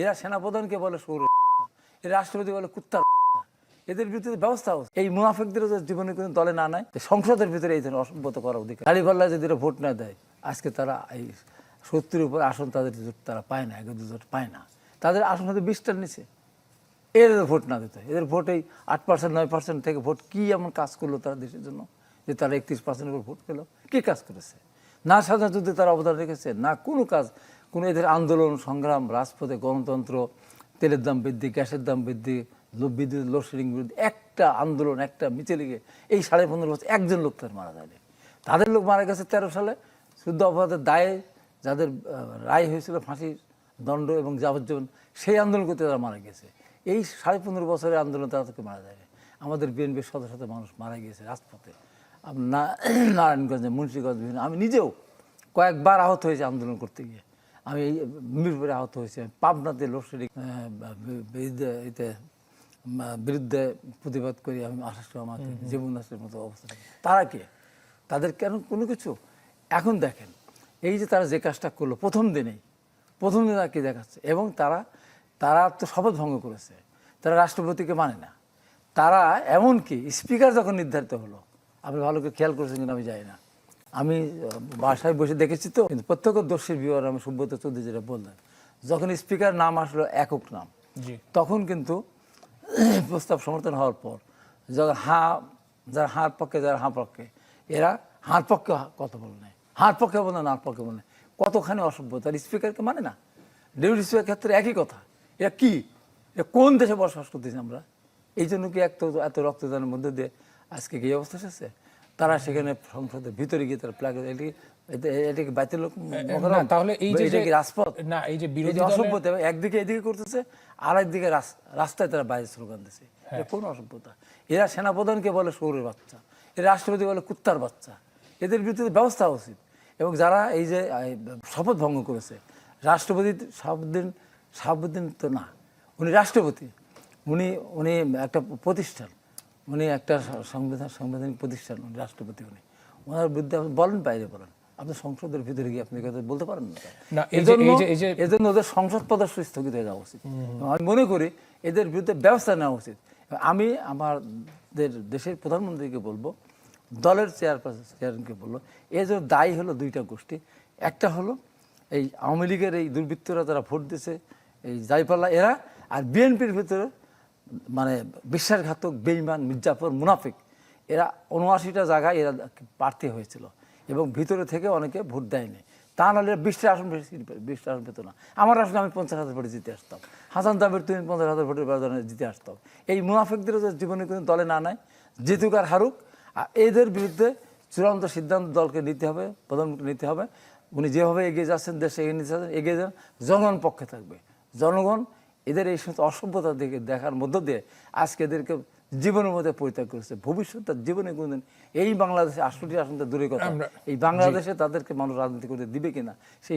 এরা সেনাপ্রধানকে বলে সৌর, এরা রাষ্ট্রপতি বলে কুত্তার। এদের ভিতরে ব্যবস্থা হচ্ছে এই মুনাফিকদের জীবনে কোনো দলে না নেয়, সংসদের ভিতরে এই ধরনের অসভ্যতা করা অধিকার। দাঁড়িপাল্লা যদি এরা ভোট না দেয়, আজকে তারা এই 70-এর উপর আসন তাদের তারা পায় না, 1-2 পায় না। তাদের আসন হয়তো 20টার নিচে। এদের ভোট না দিতে, এদের ভোট এই 8%, 9% থেকে ভোট কি এমন কাজ করলো তারা দেশের জন্য যে তারা 31% উপর ভোট পেল? কি কাজ করেছে? না স্বাধীনতা যুদ্ধে তারা অবদান রেখেছে, না কোনো কাজ, কোনো এদের আন্দোলন সংগ্রাম, রাজপথে গণতন্ত্র, তেলের দাম বৃদ্ধি, গ্যাসের দাম বৃদ্ধি, বিদ্যুৎ লোডশেডিং বিরুদ্ধে একটা আন্দোলন, একটা মিছিলে গিয়ে এই 15.5 বছর একজন লোক তার মারা যায়নি। তাদের লোক মারা গেছে 13 সালে শুদ্ধ অপরাধের দায়ে, যাদের রায় হয়েছিল ফাঁসির দণ্ড এবং যাবজ্জীবন, সেই আন্দোলন করতে তারা মারা গেছে। এই 15.5 বছরের আন্দোলন তারা থেকে মারা যায়। আমাদের বিএনপির শত শত মানুষ মারা গিয়েছে রাজপথে, নারায়ণগঞ্জে, মুন্সিগঞ্জ, বিভিন্ন। আমি নিজেও কয়েকবার আহত হয়েছে আন্দোলন করতে গিয়ে। আমি এই মিরপুরে আহত হয়েছি, পাবনাতে লোডশেডিং বিরুদ্ধে প্রতিবাদ করি আমি, আসার সময় আমার জীবন নাশের মতো অবস্থা। তারা কে? তাদের কেন কোনো কিছু? এখন দেখেন এই যে তারা যে কাজটা করলো প্রথম দিনে তারা কি দেখাচ্ছে, এবং তারা তো শপথ ভঙ্গ করেছে, তারা রাষ্ট্রপতিকে মানে না। তারা এমনকি স্পিকার যখন নির্ধারিত হলো, আপনি ভালো করে খেয়াল করেছেন কিনা আমি জানি না, আমি বাসায় বসে দেখেছি তো, কিন্তু প্রত্যক্ষদর্শীর বিবরণ আমি সুব্রত চৌধুরী যেটা বললেন, যখন স্পিকার নাম আসলো একক নাম, তখন কিন্তু প্রস্তাব সমর্থন হওয়ার পর যখন যারা হাঁর পক্ষে, যারা হাঁ পক্ষে, এরা হাঁর পক্ষে কথা বলে নেয়, হাঁর পক্ষে বলে না, হাঁর পক্ষে বলে নেয়। কতখানি অসভ্যতা! স্পিকারকে মানে না, ডেপুটি স্পিকার ক্ষেত্রে একই কথা। এরা কি, এটা কোন দেশে বসবাস করতেছি আমরা? এই জন্য কি এত রক্তদানের মধ্যে দিয়ে আজকে কি অবস্থা এসেছে? তারা সেখানে সংসদের ভিতরে গিয়ে তারা প্লাগ, এটাকে বাইতের লোক, তাহলে এই যে রাজপথ না, এই যে বিরোধী অসভ্যতা একদিকে এদিকে করতেছে, আর একদিকে রাস্তায় তারা বাইরে স্লোগান দিচ্ছে। এটা কোন অসভ্যতা? এরা সেনাপ্রধানকে বলে সৌরের বাচ্চা, এরা রাষ্ট্রপতি বলে কুত্তার বাচ্চা। এদের বিরুদ্ধে ব্যবস্থা উচিত। এবং যারা এই যে শপথ ভঙ্গ করেছে, রাষ্ট্রপতি শাহাবুদ্দিন তো না, উনি রাষ্ট্রপতি, উনি একটা প্রতিষ্ঠান, উনি একটা সাংবিধানিক প্রতিষ্ঠান, উনি রাষ্ট্রপতি। ওনার বিরুদ্ধে আপনি বলেন, বাইরে বলেন, আপনি সংসদের ভিতরে গিয়ে আপনি কথা বলতে পারেন না। এজন্য ওদের সংসদ সদস্য স্থগিত হয়ে যাওয়া উচিত। আমি মনে করি এদের বিরুদ্ধে ব্যবস্থা নেওয়া উচিত। আমি আমাদের দেশের প্রধানমন্ত্রীকে বলবো, দলের চেয়ারম্যানকে বলবো, এর জন্য দায়ী হলো 2টা গোষ্ঠী। একটা হলো এই আওয়ামী লীগের এই দুর্বৃত্তরা যারা ভোট দিয়েছে, এই দাঁড়িপাল্লা এরা, আর বিএনপির ভিতরে মানে বিশ্বাসঘাতক, বেঈমান, মির্জাফর, মুনাফিক, এরা 79টা জায়গায় এরা প্রার্থী হয়েছিল এবং ভিতরে থেকে অনেকে ভোট দেয়নি। তা নাহলে 20টা আসন, 20টা আসন পেত না। আমার আসলে আমি 50,000 ভোটে জিতে আসতাম, হাসান তাবের তুমি 50,000 ভোটের ব্যবধানে জিতে আসতাম। এই মুনাফিকদের জীবনে কোনো দলে না নেয়, জিতুক আর হারুক, আর এদের বিরুদ্ধে চূড়ান্ত সিদ্ধান্ত দলকে নিতে হবে, প্রধানমন্ত্রী নিতে হবে। উনি যেভাবে এগিয়ে যাচ্ছেন, দেশে এগিয়ে যান, জনগণ পক্ষে থাকবে। জনগণ এদের এই সমস্ত অসভ্যতা দেখার মধ্য দিয়ে আজকে এদেরকে জীবনের মধ্যে পরিত্যাগ করেছে। ভবিষ্যৎ জীবনে কোনদিন এই বাংলাদেশে 68 আসন দূরের কথা, এই বাংলাদেশে তাদেরকে মানুষ রাজনীতি করতে দিবে কিনা সেই